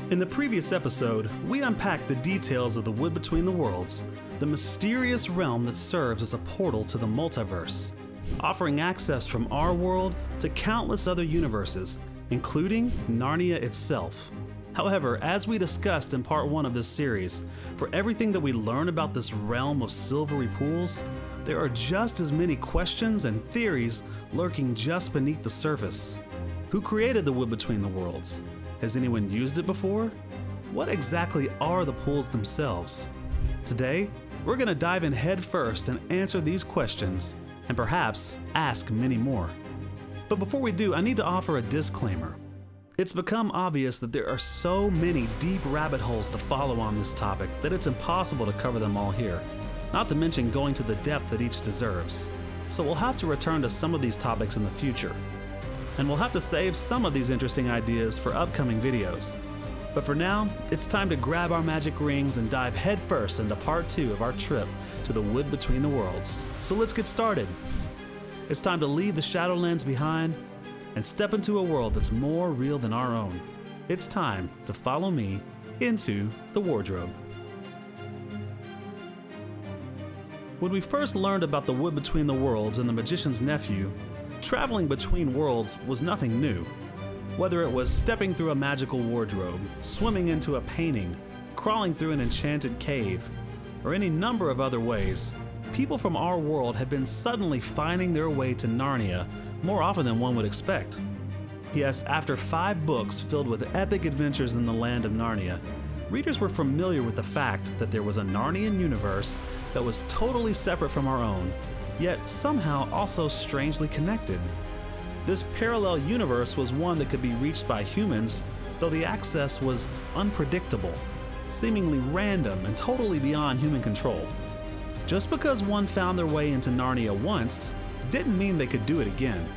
In the previous episode, we unpacked the details of the Wood Between the Worlds, the mysterious realm that serves as a portal to the multiverse, offering access from our world to countless other universes, including Narnia itself. However, as we discussed in part 1 of this series, for everything that we learn about this realm of silvery pools, there are just as many questions and theories lurking just beneath the surface. Who created the Wood Between the Worlds? Has anyone used it before? What exactly are the pools themselves? Today, we're going to dive in head first and answer these questions, and perhaps ask many more. But before we do, I need to offer a disclaimer. It's become obvious that there are so many deep rabbit holes to follow on this topic that it's impossible to cover them all here, not to mention going to the depth that each deserves. So we'll have to return to some of these topics in the future. And we'll have to save some of these interesting ideas for upcoming videos. But for now, it's time to grab our magic rings and dive headfirst into part 2 of our trip to the Wood Between the Worlds. So let's get started. It's time to leave the Shadowlands behind and step into a world that's more real than our own. It's time to follow me into the wardrobe. When we first learned about the Wood Between the Worlds and the Magician's Nephew, traveling between worlds was nothing new. Whether it was stepping through a magical wardrobe, swimming into a painting, crawling through an enchanted cave, or any number of other ways, people from our world had been suddenly finding their way to Narnia more often than one would expect. Yes, after 5 books filled with epic adventures in the land of Narnia, readers were familiar with the fact that there was a Narnian universe that was totally separate from our own, yet somehow also strangely connected. This parallel universe was one that could be reached by humans, though the access was unpredictable, seemingly random and totally beyond human control. Just because one found their way into Narnia once, didn't mean they could do it again,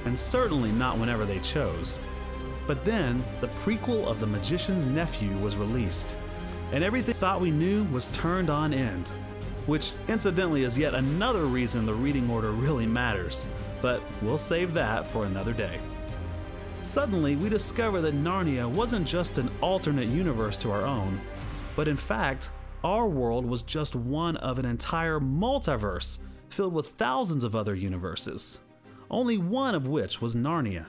and certainly not whenever they chose. But then, the prequel of The Magician's Nephew was released, and everything we thought we knew was turned on end. Which incidentally is yet another reason the reading order really matters, but we'll save that for another day. Suddenly, we discover that Narnia wasn't just an alternate universe to our own, but in fact, our world was just one of an entire multiverse filled with thousands of other universes, only one of which was Narnia.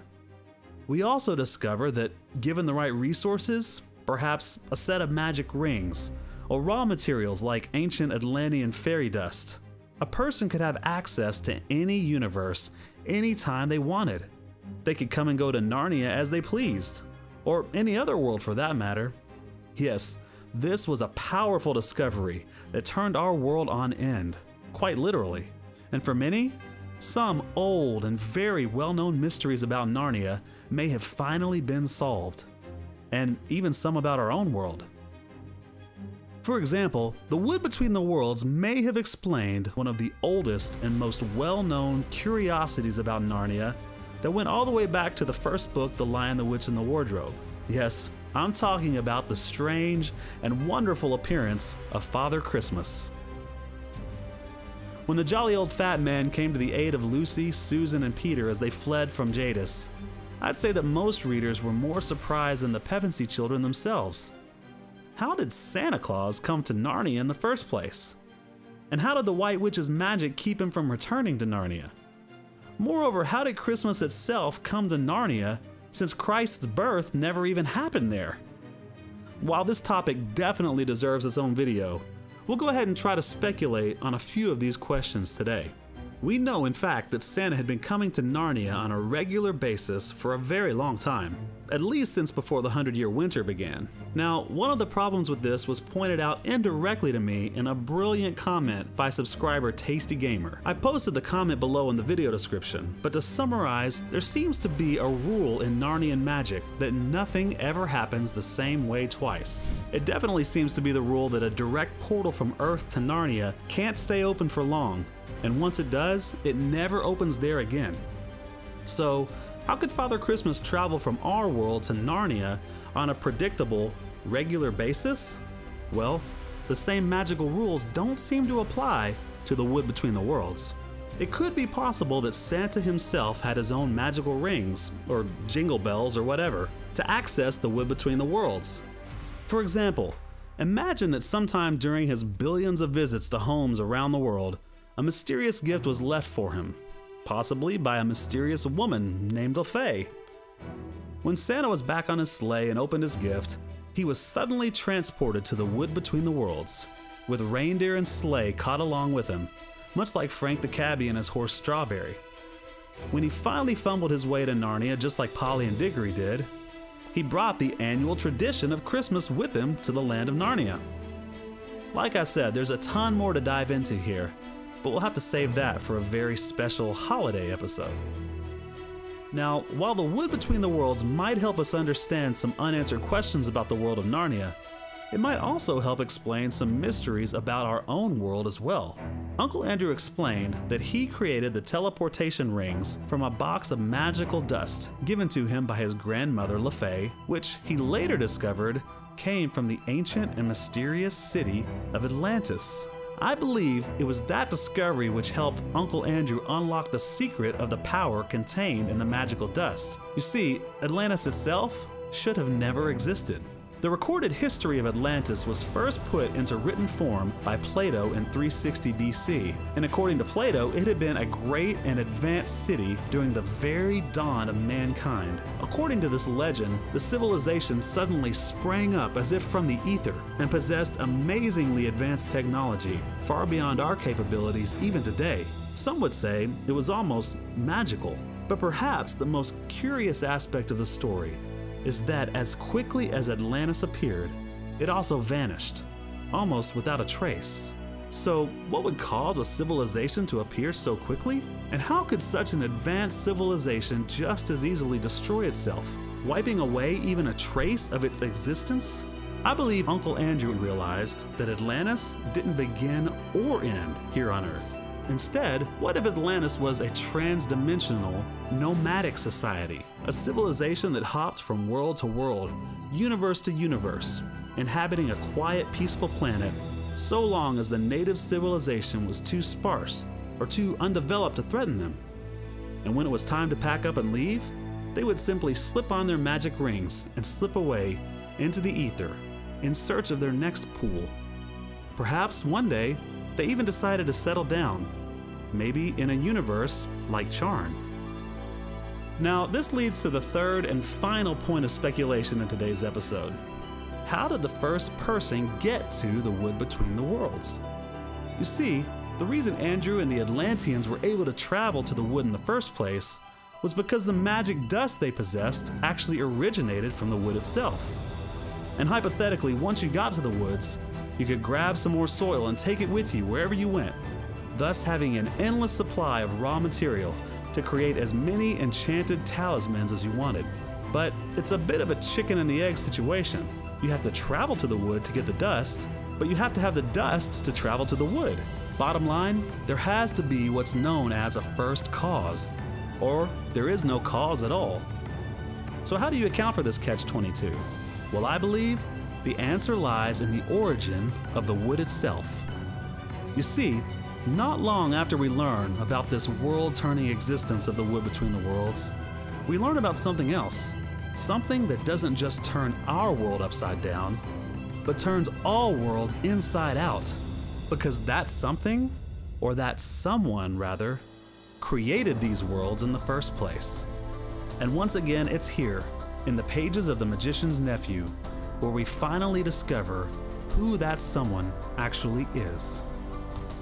We also discover that, given the right resources, perhaps a set of magic rings, or raw materials like ancient Atlantean fairy dust, a person could have access to any universe anytime they wanted. They could come and go to Narnia as they pleased, or any other world for that matter. Yes, this was a powerful discovery that turned our world on end, quite literally. And for many, some old and very well-known mysteries about Narnia may have finally been solved, and even some about our own world. For example, the Wood Between the Worlds may have explained one of the oldest and most well-known curiosities about Narnia that went all the way back to the first book, The Lion, the Witch, and the Wardrobe. Yes, I'm talking about the strange and wonderful appearance of Father Christmas. When the jolly old fat man came to the aid of Lucy, Susan, and Peter as they fled from Jadis, I'd say that most readers were more surprised than the Pevensey children themselves. How did Santa Claus come to Narnia in the first place? And how did the White Witch's magic keep him from returning to Narnia? Moreover, how did Christmas itself come to Narnia since Christ's birth never even happened there? While this topic definitely deserves its own video, we'll go ahead and try to speculate on a few of these questions today. We know, in fact, that Santa had been coming to Narnia on a regular basis for a very long time, at least since before the 100-year winter began. Now, one of the problems with this was pointed out indirectly to me in a brilliant comment by subscriber Tasty Gamer. I posted the comment below in the video description, but to summarize, there seems to be a rule in Narnian magic that nothing ever happens the same way twice. It definitely seems to be the rule that a direct portal from Earth to Narnia can't stay open for long, and once it does, it never opens there again. So, how could Father Christmas travel from our world to Narnia on a predictable, regular basis? Well, the same magical rules don't seem to apply to the Wood Between the Worlds. It could be possible that Santa himself had his own magical rings, or jingle bells or whatever, to access the Wood Between the Worlds. For example, imagine that sometime during his billions of visits to homes around the world, a mysterious gift was left for him, possibly by a mysterious woman named Elfay. When Santa was back on his sleigh and opened his gift, he was suddenly transported to the wood between the worlds, with reindeer and sleigh caught along with him, much like Frank the cabbie and his horse Strawberry. When he finally fumbled his way to Narnia just like Polly and Diggory did, he brought the annual tradition of Christmas with him to the land of Narnia. Like I said, there's a ton more to dive into here, but we'll have to save that for a very special holiday episode. Now, while the wood between the worlds might help us understand some unanswered questions about the world of Narnia, it might also help explain some mysteries about our own world as well. Uncle Andrew explained that he created the Teleportation Rings from a box of magical dust given to him by his grandmother Elfay, which he later discovered came from the ancient and mysterious city of Atlantis. I believe it was that discovery which helped Uncle Andrew unlock the secret of the power contained in the magical dust. You see, Atlantis itself should have never existed. The recorded history of Atlantis was first put into written form by Plato in 360 BC, and according to Plato, it had been a great and advanced city during the very dawn of mankind. According to this legend, the civilization suddenly sprang up as if from the ether and possessed amazingly advanced technology, far beyond our capabilities even today. Some would say it was almost magical. But perhaps the most curious aspect of the story is that as quickly as Atlantis appeared, it also vanished, almost without a trace. So what would cause a civilization to appear so quickly? And how could such an advanced civilization just as easily destroy itself, wiping away even a trace of its existence? I believe Uncle Andrew realized that Atlantis didn't begin or end here on Earth. Instead, what if Atlantis was a trans-dimensional, nomadic society, a civilization that hopped from world to world, universe to universe, inhabiting a quiet, peaceful planet so long as the native civilization was too sparse or too undeveloped to threaten them? And when it was time to pack up and leave, they would simply slip on their magic rings and slip away into the ether in search of their next pool. Perhaps one day, they even decided to settle down, maybe in a universe like Charn. Now, this leads to the third and final point of speculation in today's episode. How did the first person get to the wood between the worlds? You see, the reason Andrew and the Atlanteans were able to travel to the wood in the first place was because the magic dust they possessed actually originated from the wood itself. And hypothetically, once you got to the woods, you could grab some more soil and take it with you wherever you went, thus having an endless supply of raw material to create as many enchanted talismans as you wanted. But it's a bit of a chicken and the egg situation. You have to travel to the wood to get the dust, but you have to have the dust to travel to the wood. Bottom line, there has to be what's known as a first cause, or there is no cause at all. So how do you account for this catch-22? Well, I believe the answer lies in the origin of the wood itself. You see, not long after we learn about this world-turning existence of the wood between the worlds, we learn about something else. Something that doesn't just turn our world upside down, but turns all worlds inside out. Because that something, or that someone rather, created these worlds in the first place. And once again, it's here, in the pages of The Magician's Nephew, where we finally discover who that someone actually is.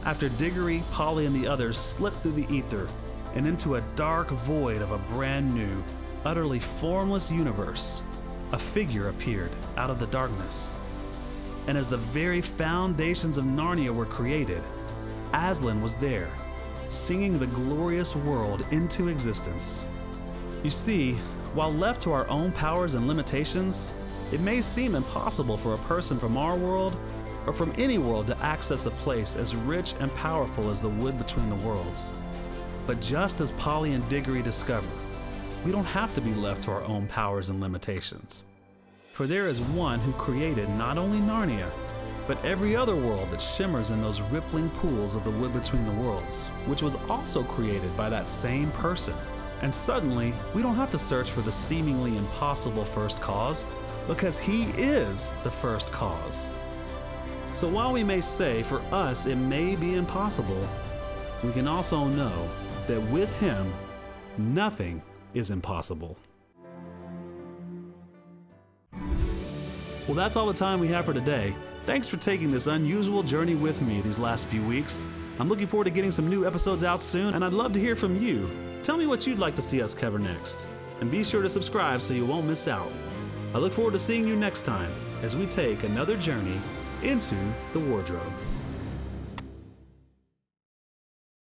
After Diggory, Polly, and the others slipped through the ether and into a dark void of a brand new, utterly formless universe, a figure appeared out of the darkness. And as the very foundations of Narnia were created, Aslan was there, singing the glorious world into existence. You see, while left to our own powers and limitations, it may seem impossible for a person from our world or from any world to access a place as rich and powerful as the wood between the worlds. But just as Polly and Diggory discover, we don't have to be left to our own powers and limitations. For there is one who created not only Narnia, but every other world that shimmers in those rippling pools of the wood between the worlds, which was also created by that same person. And suddenly, we don't have to search for the seemingly impossible first cause, because He is the first cause. So while we may say for us it may be impossible, we can also know that with Him, nothing is impossible. Well, that's all the time we have for today. Thanks for taking this unusual journey with me these last few weeks. I'm looking forward to getting some new episodes out soon, and I'd love to hear from you. Tell me what you'd like to see us cover next. And be sure to subscribe so you won't miss out. I look forward to seeing you next time as we take another journey into the wardrobe.